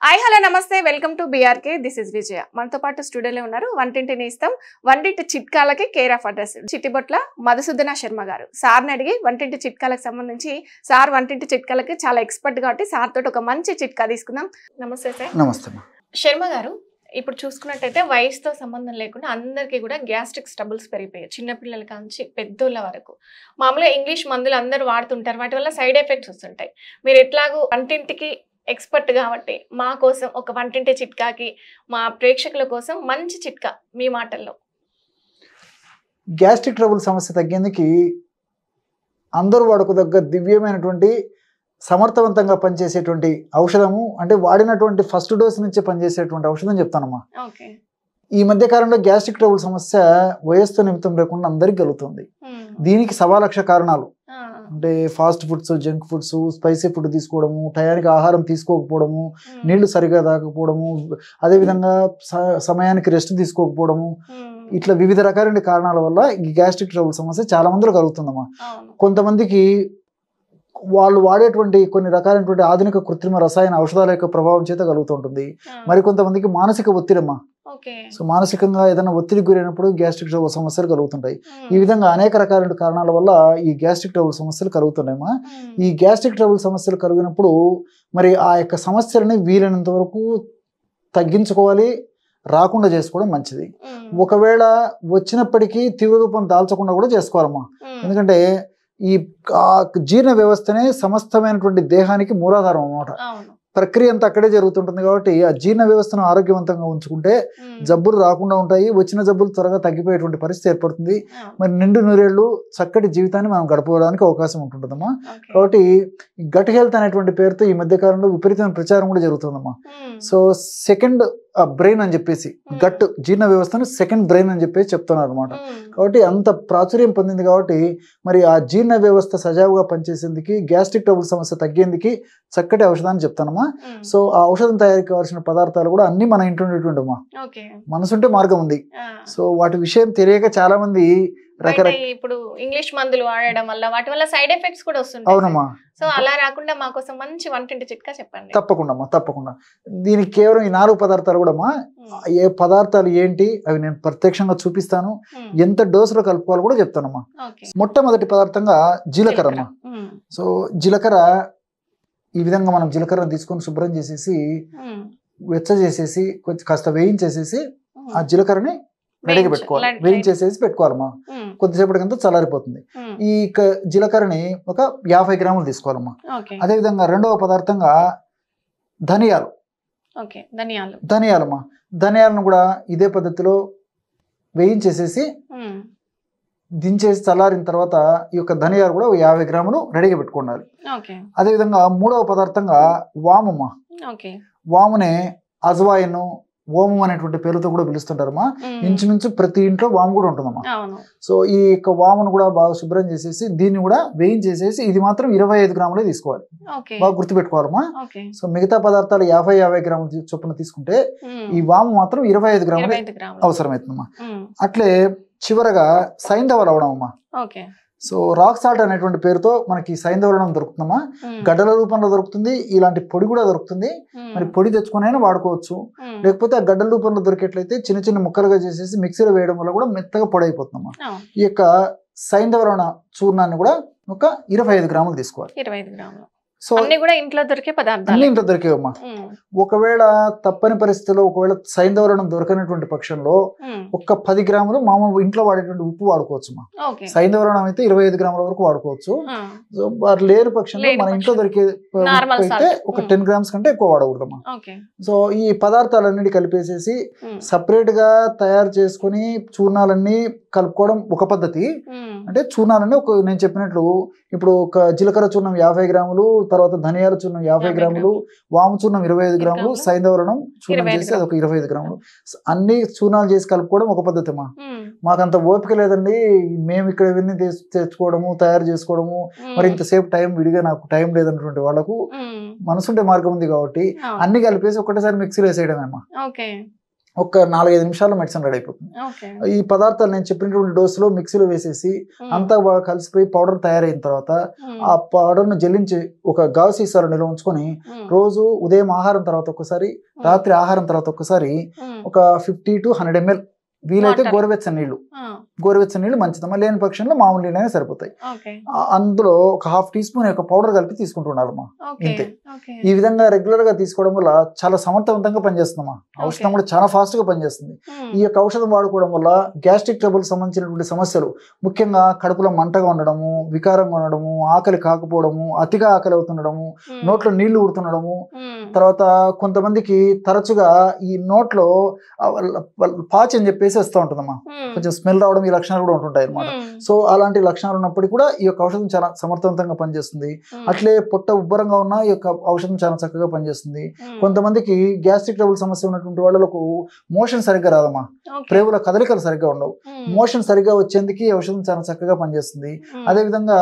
Hi hello నమస్తే welcome to BRK this is Vijaya. మనతో పాటు స్టూడియోలో ఉన్నారు వంటింటిని ఇస్తాం వంటింటి చిట్కాలకి care of address Chittibotla Madhusudana Sarma garu. సార్ని అడిగి వంటింటి చిట్కాలకు సంబంధించి సార్ వంటింటి చిట్కాలకి చాలా ఎక్స్పర్ట్ కాబట్టి సార్ తోటి ఒక మంచి చిట్కా తీసుకుందాం. నమస్తే సార్. నమస్తే శర్మ గారు, ఇప్పుడు చూసుకున్నట్టయితే వయసుతో సంబంధం లేకుండా అందరికీ కూడా గ్యాస్ట్రిక్ స్ట్రబుల్స్ పెరిగిపోయాయి. చిన్నపిల్లల కాంచి పెద్దోళ్ళ వరకు మామూలుగా ఇంగ్లీష్ మందులు అందరూ వాడుతుంటారు, వాటి వల్ల సైడ్ ఎఫెక్ట్స్ వస్తుంటాయి. మీరు ఎట్లాగూ వంటింటికి ఎక్స్పర్ట్ కాబట్టి మా కోసం ఒక వంటింటి చిట్కాకి మా ప్రేక్షకుల కోసం మంచి చిట్కా మీ మాటల్లో. గ్యాస్ట్రిక్ ట్రబుల్ సమస్య తగ్గేందుకు అందరూ వాడుకోదగ్గ దివ్యమైనటువంటి సమర్థవంతంగా పనిచేసేటువంటి ఔషధము, అంటే వాడినటువంటి ఫస్ట్ డోస్ నుంచే పనిచేసేటువంటి ఔషధం చెప్తానమ్మా. ఈ మధ్య కాలంలో గ్యాస్ట్రిక్ ట్రబుల్ సమస్య వయస్సు నిమిత్తం లేకుండా అందరికి కలుగుతుంది. దీనికి 1,00,000 కారణాలు. అంటే fast foods, junk foods, spicy food తీసుకోవడము, టయానికి ఆహారం తీసుకోకపోవడము, నీళ్లు సరిగా తాగకపోవడము, అదేవిధంగా సమయానికి రెస్ట్ తీసుకోకపోవడము, ఇట్లా వివిధ రకాలైన కారణాల వల్ల ఈ గ్యాస్ట్రిక్ ట్రబుల్ సమస్య చాలా మందిలో కలుగుతుందమ్మా. కొంతమందికి వాళ్ళు వాడేటువంటి కొన్ని రకాలైనటువంటి ఆధునిక కృత్రిమ రసాయన ఔషధాల యొక్క ప్రభావం చేత కలుగుతుంటుంది. మరి కొంతమందికి మానసిక ఒత్తిడమ్మా. సో మానసికంగా ఏదైనా ఒత్తిడికి గురైనప్పుడు గ్యాస్ట్రిక్ ట్రబుల్ సమస్యలు కలుగుతుంటాయి. ఈ విధంగా అనేక రకాలైన కారణాల వల్ల ఈ గ్యాస్ట్రిక్ ట్రబుల్ సమస్యలు కలుగుతున్నాయమ్మా. ఈ గ్యాస్ట్రిక్ ట్రబుల్ సమస్యలు కలిగినప్పుడు మరి ఆ యొక్క సమస్యలని వీలైనంత వరకు తగ్గించుకోవాలి, రాకుండా చేసుకోవడం మంచిది. ఒకవేళ వచ్చినప్పటికీ తీవ్ర రూపం దాల్చకుండా కూడా చేసుకోవాలమ్మా. ఎందుకంటే ఈ జీర్ణ వ్యవస్థనే సమస్తమైనటువంటి దేహానికి మూలాధారం అన్నమాట. ప్రక్రియ అంతా అక్కడే జరుగుతుంటుంది కాబట్టి ఆ జీర్ణ వ్యవస్థను ఆరోగ్యవంతంగా ఉంచుకుంటే జబ్బులు రాకుండా ఉంటాయి. వచ్చిన జబ్బులు త్వరగా తగ్గిపోయేటువంటి పరిస్థితి ఏర్పడుతుంది. మరి నిండు నూరేళ్లు చక్కటి జీవితాన్ని మనం గడపడానికి అవకాశం ఉంటుందమ్మా. కాబట్టి గట్ హెల్త్ అనేటువంటి పేరుతో ఈ మధ్య కాలంలో విపరీతమైన ప్రచారం కూడా జరుగుతుందమ్మా. సో సెకండ్ బ్రెయిన్ అని చెప్పేసి, గట్ జీర్ణ వ్యవస్థను సెకండ్ బ్రెయిన్ అని చెప్పేసి చెప్తున్నారు అనమాట. కాబట్టి అంత ప్రాచుర్యం పొందింది కాబట్టి మరి ఆ జీర్ణ వ్యవస్థ సజావుగా పనిచేసేందుకు, గ్యాస్ట్రిక్ ట్రబుల్ సమస్య తగ్గేందుకు చక్కటి ఔషధాన్ని చెప్తానమ్మా. సో ఆ ఔషధం తయారీకి కావాల్సిన పదార్థాలు కూడా అన్ని మన ఇంటి ఉండేటువంటిమ్మా. మనసుంటే మార్గం ఉంది. సో వాటి విషయం తెలియక చాలా మంది ఇప్పుడు ఇంగ్లీష్ మందులు వాడడం వల్ల వాటి వల్ల సైడ్ ఎఫెక్ట్స్ కూడా వస్తుంటాయి. అవునమ్మా. సో అలా రాకుండా మా కోసం మంచి వంటింటి చిట్కా చెప్పండి. తప్పకుండా అమ్మా, తప్పకుండా. దీనికి కేవలం ఈ 4 పదార్థాలు కూడా అమ్మా. ఏ పదార్థాలు ఏంటి అవి నేను ప్రత్యక్షంగా చూపిస్తాను, ఎంత డోసులో కలుపుకోవాలో కూడా చెప్తానమ్మా. మొట్టమొదటి పదార్థంగా జీలకర్ర అమ్మా. సో జీలకర్ర ఈ విధంగా మనం జీలకర్రను తీసుకొని శుభ్రం చేసేసి వెచ్చ చేసేసి కొంచెం కాస్త వేయించేసేసి ఆ జీలకర్రని రెడీగా పెట్టుకోవాలి. వేయించేసేసి పెట్టుకోవాలమ్మా. కొద్దిసేపటికంతా చల్లారిపోతుంది. ఈ జీలకర్రని ఒక 50 గ్రాములు తీసుకోవాలమ్మా. అదేవిధంగా రెండవ పదార్థంగా ధనియాలు. ధనియాలమ్మా. ధనియాలను కూడా ఇదే పద్ధతిలో వేయించేసేసి దించేసి చల్లారిన తర్వాత ఈ యొక్క ధనియాలు కూడా 50 గ్రాములు రెడీగా పెట్టుకోవాలి. అదేవిధంగా మూడవ పదార్థంగా వామమ్మా. వామునే అజ్వాయిన్, ఓము అనేటువంటి పేరుతో కూడా పిలుస్తుంటారమ్మా. ఇంచుమించు ప్రతి ఇంట్లో వాము కూడా ఉంటుందమ్మా. సో ఈ యొక్క వామును కూడా బాగా శుభ్రం చేసేసి దీన్ని కూడా వేయించేసేసి ఇది మాత్రం 25 గ్రాములే తీసుకోవాలి. బాగా గుర్తుపెట్టుకోవాలమ్మా. సో మిగతా పదార్థాలు 50 గ్రాములు చొప్పున తీసుకుంటే ఈ వాము మాత్రం 25 గ్రాములే అవసరమవుతుందమ్మా. అట్లే చివరగా సైంధవ లవణం అమ్మా. సో రాక్ సాల్ట్ అనేటువంటి పేరుతో మనకి సైంధవ లవణం దొరుకుతుందమ్మా. గడ్డల రూపంలో దొరుకుతుంది, ఇలాంటి పొడి కూడా దొరుకుతుంది. మరి పొడి తెచ్చుకునైనా వాడుకోవచ్చు, లేకపోతే ఆ గడ్డల రూపంలో దొరికేట్లయితే చిన్న చిన్న ముక్కలుగా చేసేసి మిక్సీలో వేయడం వల్ల కూడా మెత్తగా పొడి అయిపోతుందమ్మా. ఈ యొక్క సైంధవ లవణ చూర్ణాన్ని కూడా ఒక 25 గ్రాములు తీసుకోవాలి. 25 గ్రాములు. సో అన్ని కూడా ఇంట్లో దొరికే పదార్థాలు, అన్ని ఇంట్లో దొరికేవమ్మా. ఒకవేళ తప్పని పరిస్థితిలో ఒకవేళ సైంధవ లవణం దొరకనటువంటి పక్షంలో ఒక 10 గ్రాములు మామూలు ఇంట్లో వాడేటువంటి ఉప్పు వాడుకోవచ్చు. సైంధవ లవణం అయితే 25 గ్రాముల వరకు వాడుకోవచ్చు. లేని పక్షంలో మన ఇంట్లో దొరికే అయితే ఒక 10 గ్రామ్స్ కంటే ఎక్కువ వాడకూడదమ్మా. సో ఈ పదార్థాలన్నిటి కలిపేసేసి సపరేట్ గా తయారు చేసుకుని చూర్ణాలన్నీ కలుపుకోవడం ఒక పద్ధతి. అంటే చూర్ణాలన్నీ నేను చెప్పినట్లు ఇప్పుడు ఒక జీలకర్ర చూర్ణం 50 గ్రాములు, తర్వాత ధనియాల చూర్ణం 50 గ్రాములు, వాము చూర్ణం 25 గ్రాములు, సైంధవ లవణం చూర్ణం చేసి అదొక 25 గ్రాములు, అన్ని చూర్ణాలు చేసి కలుపుకోవడం ఒక పద్ధతి అమ్మా. మాకంత ఓపిక లేదండి, మేము ఇక్కడ ఇవన్నీ తెచ్చుకోవడము తయారు చేసుకోవడము, మరి ఇంతసేపు టైం విడిగా నాకు టైం లేదన్నటువంటి వాళ్ళకు మనసుంటే మార్గం ఉంది కాబట్టి అన్ని కలిపేసి ఒకటేసారి మిక్సీలో వేసేయడమేమ్మా. ఒక 4-5 నిమిషాల్లో మెడిసిన్ రెడీ అయిపోతుంది. ఓకే. ఈ పదార్థాలు నేను చెప్పినటువంటి డోసులో మిక్సీలో వేసేసి అంతా బాగా కలిసిపోయి పౌడర్ తయారైన తర్వాత ఆ పౌడర్ను జల్లించి ఒక గాజు సీసాలో నిల్వ ఉంచుకొని రోజు ఉదయం ఆహారం తర్వాత ఒక్కసారి, రాత్రి ఆహారం తర్వాత ఒక్కసారి ఒక 50 to 100 ml వీలైతే గోరువెచ్చని నీళ్లు మంచిదమ్మా. లేని పక్షంలో మామూలు నీళ్ళైనా సరిపోతాయి. అందులో ఒక 1/2 టీ స్పూన్ యొక్క పౌడర్ కలిపి తీసుకుంటూ ఉండాలమ్మా. ఇంతే. ఈ విధంగా రెగ్యులర్ గా తీసుకోవడం వల్ల చాలా సమర్థవంతంగా పనిచేస్తుందమ్మా. ఔషధం కూడా చాలా ఫాస్ట్ గా పనిచేస్తుంది. ఈ యొక్క ఔషధం వాడుకోవడం వల్ల గ్యాస్ట్రిక్ ట్రబుల్ సంబంధించినటువంటి సమస్యలు, ముఖ్యంగా కడుపులో మంటగా ఉండడము, వికారంగా ఉండడము, ఆకలి కాకపోవడము, అతిగా ఆకలి అవుతుండడము, నోట్లో నీళ్లు ఊడుతుండడము, తర్వాత కొంతమందికి తరచుగా ఈ నోట్లో పాచి అని చెప్పేసి వస్తూ ఉంటుందమ్మా. కొంచెం స్మెల్ రావడం, ఈ లక్షణాలు కూడా ఉంటుంటాయి అన్నమాట. సో అలాంటి లక్షణాలు ఉన్నప్పటికీ కూడా ఈ యొక్క ఔషధం చాలా సమర్థవంతంగా పనిచేస్తుంది. అట్లే పొట్ట ఉబ్బరంగా ఉన్న ఈ యొక్క ఔషధం చాలా చక్కగా పనిచేస్తుంది. కొంతమందికి గ్యాస్ట్రిక్ ట్రబుల్ సమస్య ఉన్నటువంటి వాళ్ళకు మోషన్ సరిగ్గా రాదమ్మా, ప్రేవుల కదలికలు సరిగ్గా ఉండవు. మోషన్ సరిగ్గా వచ్చేందుకు ఈ ఔషధం చాలా చక్కగా పనిచేస్తుంది. అదేవిధంగా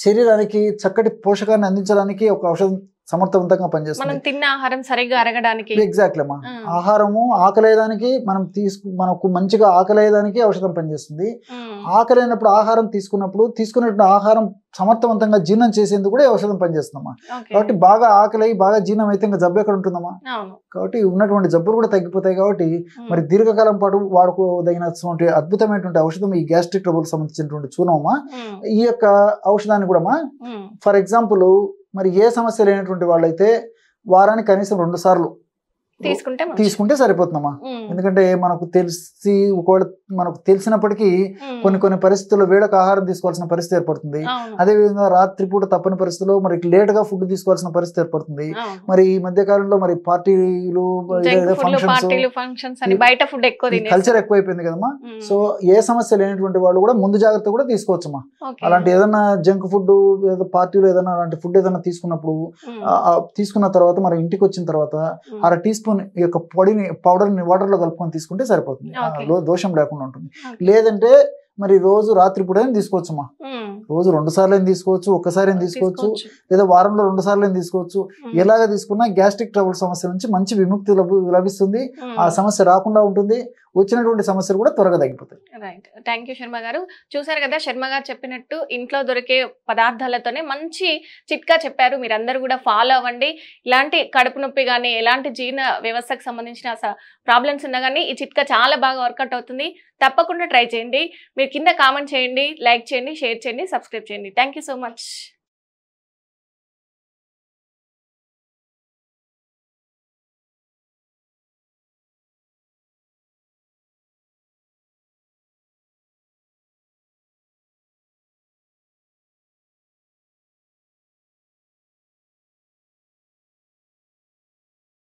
శరీరానికి చక్కటి పోషకాన్ని అందించడానికి ఒక ఔషధం సమర్థవంతంగా పనిచేస్తుంది. మనం తిన్న ఆహారం సరిగ్గా అరగడానికి. ఎగ్జాక్ట్లీ అమ్మా. ఆహారము ఆకలేయడానికి మనకు మంచిగా ఆకలేయడానికి ఔషధం పనిచేస్తుంది. ఆకలైనప్పుడు ఆహారం తీసుకున్నటువంటి ఆహారం సమర్థవంతంగా జీర్ణం చేసేందుకు కూడా ఔషధం పనిచేస్తుందమ్మా. కాబట్టి బాగా ఆకలి బాగా జీర్ణం అయితే ఇంకా జబ్బు ఎక్కడ ఉంటుందమ్మా. కాబట్టి ఉన్నటువంటి జబ్బులు కూడా తగ్గిపోతాయి. కాబట్టి మరి దీర్ఘకాలం పాటు వాడుకోదగినటువంటి అద్భుతమైనటువంటి ఔషధం ఈ గ్యాస్ట్రిక్ ట్రబుల్ సంబంధించినటువంటి చూనమ్మా. ఈ యొక్క ఔషధాన్ని కూడా ఫర్ ఎగ్జాంపుల్ మరి ఏ సమస్య లేనటువంటి వాళ్ళైతే వారానికి కనీసం 2 సార్లు తీసుకుంటే సరిపోతుందమ్మా. ఎందుకంటే మనకు తెలిసినప్పటికీ కొన్ని పరిస్థితుల్లో వేడొక ఆహారం తీసుకోవాల్సిన పరిస్థితి ఏర్పడుతుంది. అదేవిధంగా రాత్రిపూట తప్పని పరిస్థితుల్లో మరి లేట్ గా ఫుడ్ తీసుకోవాల్సిన పరిస్థితి ఏర్పడుతుంది. మరి ఈ మధ్య కాలంలో మరి పార్టీలు, కల్చర్ ఎక్కువైపోయింది కదమ్మా. సో ఏ సమస్య లేనటువంటి వాళ్ళు కూడా ముందు జాగ్రత్త కూడా తీసుకోవచ్చమ్మా. అలాంటి ఏదైనా జంక్ ఫుడ్, పార్టీలో ఏదైనా అలాంటి ఫుడ్ ఏదైనా తీసుకున్న తర్వాత మరి ఇంటికి వచ్చిన తర్వాత 1/2 టీ స్పూన్ ఈ యొక్క పౌడర్ని వాటర్ లో కలుపుకొని తీసుకుంటే సరిపోతుంది. దోషం లేకుండా ఉంటుంది. లేదంటే మరి రోజు రాత్రి పూట తీసుకోవచ్చమ్మా. రోజు 2 సార్లు తీసుకోవచ్చు, ఒక్కసారి తీసుకోవచ్చు, లేదా వారంలో 2 సార్లు తీసుకోవచ్చు. ఎలాగ తీసుకున్నా గ్యాస్ట్రిక్ ట్రబుల్ సమస్య నుంచి మంచి విముక్తి లభిస్తుంది. ఆ సమస్య రాకుండా ఉంటుంది. వచ్చినటువంటి సమస్యలు కూడా త్వరగా తగ్గిపోతాయి. రైట్. థ్యాంక్ యూ శర్మ గారు. చూసారు కదా, శర్మ గారు చెప్పినట్టు ఇంట్లో దొరికే పదార్థాలతోనే మంచి చిట్కా చెప్పారు. మీరందరూ కూడా ఫాలో అవ్వండి. ఇలాంటి కడుపు నొప్పి కానీ, ఎలాంటి జీర్ణ వ్యవస్థకు సంబంధించిన ప్రాబ్లమ్స్ ఉన్నా కానీ ఈ చిట్కా చాలా బాగా వర్కౌట్ అవుతుంది. తప్పకుండా ట్రై చేయండి. మీరు కింద కామెంట్ చేయండి, లైక్ చేయండి, షేర్ చేయండి, సబ్స్క్రైబ్ చేయండి. Thank you so much.